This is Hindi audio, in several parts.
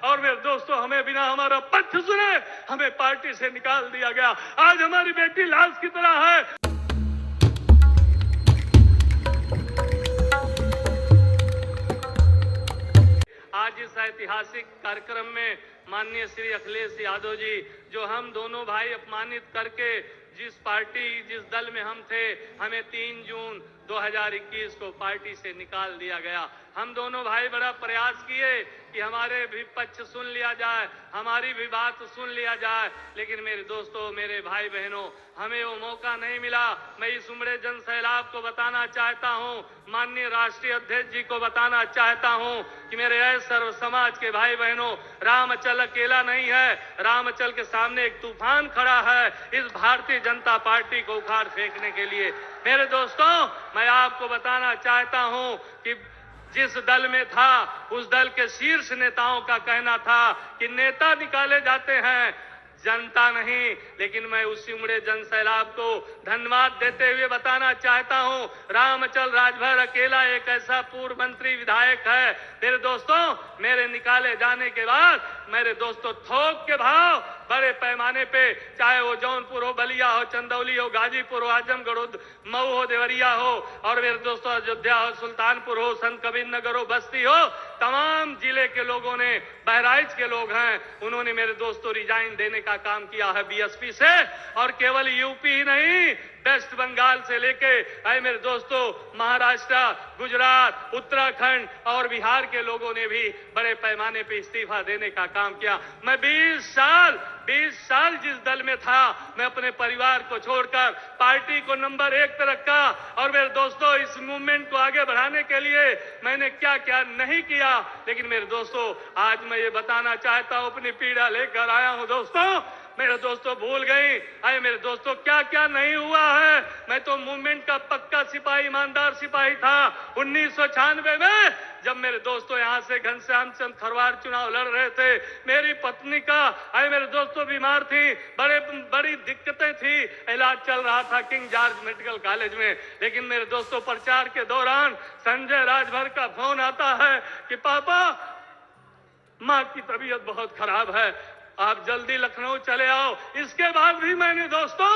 और मेरे दोस्तों हमें बिना हमारा पक्ष सुने हमें पार्टी से निकाल दिया गया। आज हमारी बेटी लाश की तरह है। आज इस ऐतिहासिक कार्यक्रम में माननीय श्री अखिलेश यादव जी, जो हम दोनों भाई अपमानित करके जिस पार्टी जिस दल में हम थे, हमें 3 जून 2021 को पार्टी से निकाल दिया गया। हम दोनों भाई बड़ा प्रयास किए कि हमारे भी पक्ष सुन लिया जाए, हमारी भी बात सुन लिया जाए, लेकिन मेरे दोस्तों, मेरे भाई बहनों, हमें वो मौका नहीं मिला। मैं इस उमड़े जन सैलाब को बताना चाहता हूं, माननीय राष्ट्रीय अध्यक्ष जी को बताना चाहता हूं कि मेरे सर्व समाज के भाई बहनों, रामचल अकेला नहीं है। रामचल के सामने एक तूफान खड़ा है इस भारतीय जनता पार्टी को उखाड़ फेंकने के लिए। मेरे दोस्तों, मैं आपको बताना चाहता हूं कि जिस दल में था उस दल के शीर्ष नेताओं का कहना था कि नेता निकाले जाते हैं, जनता नहीं। लेकिन मैं उसी उमड़े जन सैलाब को धन्यवाद देते हुए बताना चाहता हूं, रामचल राजभर अकेला एक ऐसा पूर्व मंत्री विधायक है। मेरे दोस्तों, मेरे निकाले जाने के बाद मेरे दोस्तों थोक के भाव बड़े पैमाने पे, चाहे वो जौनपुर हो, बलिया हो, चंदौली हो, गाजीपुर हो, आजमगढ़ हो, मऊ हो, देवरिया हो, और मेरे दोस्तों अयोध्या हो, सुल्तानपुर हो, संत कबीर नगर हो, बस्ती हो, तमाम जिले के लोगों ने, बहराइच के लोग हैं, उन्होंने मेरे दोस्तों रिजाइन देने का काम किया है बीएसपी से। और केवल यूपी ही नहीं, वेस्ट बंगाल से लेके मेरे दोस्तों महाराष्ट्र, गुजरात, उत्तराखंड और बिहार के लोगों ने भी बड़े पैमाने पे इस्तीफा देने का काम किया। मैं 20 साल जिस दल में था, मैं अपने परिवार को छोड़कर पार्टी को नंबर 1 पे रखा। और मेरे दोस्तों, इस मूवमेंट को आगे बढ़ाने के लिए मैंने क्या क्या नहीं किया, लेकिन मेरे दोस्तों आज मैं ये बताना चाहता हूं, अपनी पीड़ा लेकर आया हूं। दोस्तों, मेरे दोस्तों भूल गई, अरे मेरे दोस्तों क्या क्या नहीं हुआ है। मैं तो मूवमेंट का पक्का सिपाही, ईमानदार सिपाही था। 1996 में जब मेरे दोस्तों यहाँ से घनश्याम चंद खरवार चुनाव लड़ रहे थे, मेरी पत्नी का मेरे दोस्तों बीमार थी, बड़ी दिक्कतें थी, इलाज चल रहा था किंग जॉर्ज मेडिकल कॉलेज में। लेकिन मेरे दोस्तों प्रचार के दौरान संजय राजभर का फोन आता है कि पापा, माँ की तबीयत बहुत खराब है, आप जल्दी लखनऊ चले आओ। इसके बाद भी मैंने दोस्तों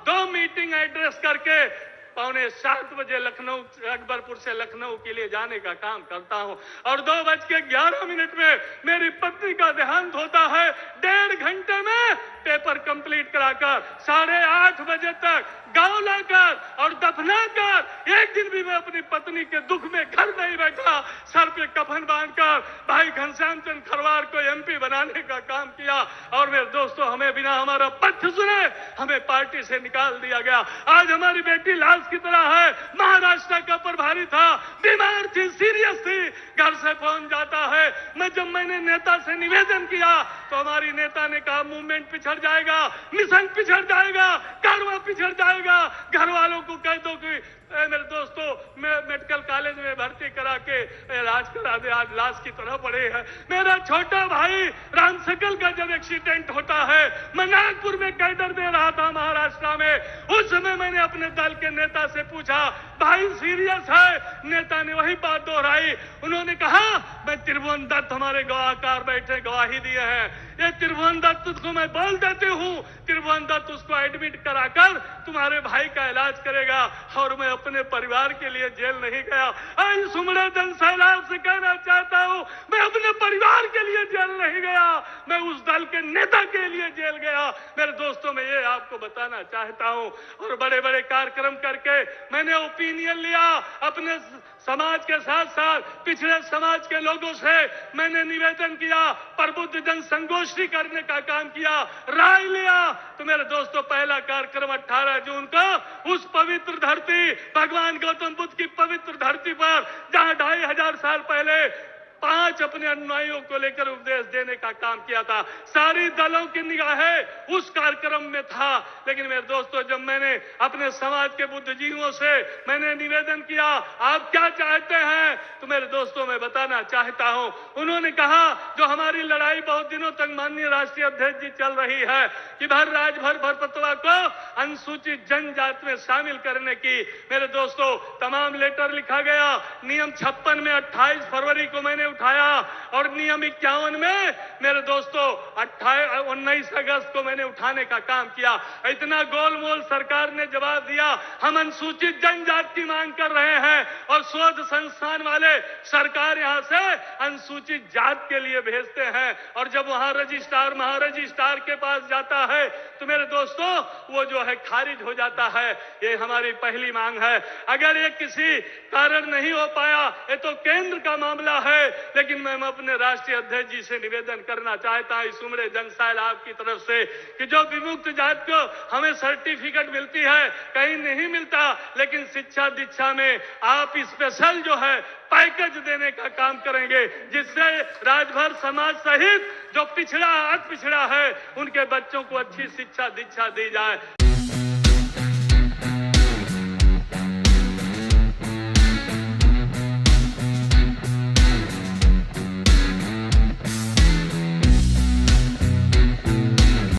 2 मीटिंग एड्रेस करके 6:45 लखनऊ, अकबरपुर से लखनऊ के लिए जाने का काम करता हूं। और 2:11 में मेरी पत्नी का देहांत होता है। 1.5 घंटे में पेपर कंप्लीट कराकर 8:30 बजे तक गांव लाकर और दफनाकर, एक दिन भी मैं अपनी पत्नी के दुख में घर नहीं बैठा। सर पे कफन बांधकर भाई घनश्याम चंद खरवार को एमपी बनाने का काम किया। और मेरे दोस्तों, हमें बिना हमारा पक्ष सुने हमें पार्टी से निकाल दिया गया। आज हमारी बेटी लाश की तरह है। महाराष्ट्र का प्रभारी था, बीमार थी, सीरियस थी, घर से फोन जाता है। जब मैंने नेता से निवेदन किया तो हमारी नेता ने कहा मूवमेंट पिछड़ जाएगा, मिशन पिछड़ जाएगा, कारवां पिछड़ जाएगा, घर वालों को कह दो कि मेरे दोस्तों मैं मेडिकल कॉलेज में भर्ती करा के इलाज करा दे। आज लाश की तरह पड़े हैं। मेरा छोटा भाई राम सकल का जब एक्सीडेंट होता है, मैं नागपुर में कैडर दे रहा था महाराष्ट्र में। उस समय मैंने अपने दल के नेता से पूछा, भाई सीरियस है? नेता ने वही बात दोहराई। उन्होंने कहा, मैं त्रिभुवन दत्त, हमारे गवाहकार बैठे गवाही दिए हैं, ये त्रिभुवन दत्त को मैं बोल देती हूँ, त्रिभुवन दत्त उसको एडमिट कराकर तुम्हारे भाई का इलाज करेगा। और मैं अपने परिवार के लिए जेल नहीं गया। इस उमड़े जन सैलाब से कहना चाहता हूं, मैं अपने परिवार के लिए जेल नहीं गया, मैं उस दल के नेता के लिए जेल गया। मेरे दोस्तों, मैं ये आपको बताना चाहता हूं। और बड़े बड़े कार्यक्रम करके मैंने ओपिनियन लिया अपने समाज के साथ साथ पिछड़े समाज के लोगों से। मैंने निवेदन किया, प्रबुद्ध जन संगोष्ठी करने का काम किया, राय लिया। तो मेरे दोस्तों, पहला कार्यक्रम 18 जून को उस पवित्र धरती, भगवान गौतम बुद्ध की पवित्र धरती पर, जहां 2500 साल पहले 5 अपने अनुयायियों को लेकर उपदेश देने का काम किया था, सारी दलों की निगाहें उस कार्यक्रम में था। लेकिन मेरे दोस्तों, जब मैंने अपने समाज के बुद्धिजीवियों से मैंने निवेदन किया, आप क्या चाहते हैं, तो मेरे दोस्तों मैं बताना चाहता हूं, उन्होंने कहा, जो हमारी लड़ाई बहुत दिनों तक माननीय राष्ट्रीय अध्यक्ष जी चल रही है कि राजभर भरपतवा को अनुसूचित जनजाति में शामिल करने की, मेरे दोस्तों तमाम लेटर लिखा गया। नियम 56 में 28 फरवरी को मैंने उठाया और नियम 51 में मेरे दोस्तों 19 अगस्त को मैंने उठाने का काम किया। इतना गोलमोल सरकार ने जवाब दिया, हम अनुसूचित जनजाति की मांग कर रहे हैं और शोध संस्थान वाले सरकार यहां से अनुसूचित जात के लिए भेजते हैं, और जब वहां रजिस्ट्रार महारजिस्ट्रार के पास जाता है तो मेरे दोस्तों वो जो है खारिज हो जाता है। ये हमारी पहली मांग है। अगर ये किसी कारण नहीं हो पाया, ये तो केंद्र का मामला है, लेकिन मैं अपने राष्ट्रीय अध्यक्ष जी से निवेदन करना चाहता हूं इस उमड़े जनसाइलाब की तरफ से कि जो विमुक्त जात को हमें सर्टिफिकेट मिलती है, कहीं नहीं मिलता, लेकिन शिक्षा दीक्षा में आप स्पेशल जो है पैकेज देने का काम करेंगे, जिससे राजभर समाज सहित जो पिछड़ा अति पिछड़ा है उनके बच्चों को अच्छी शिक्षा दीक्षा दी जाए।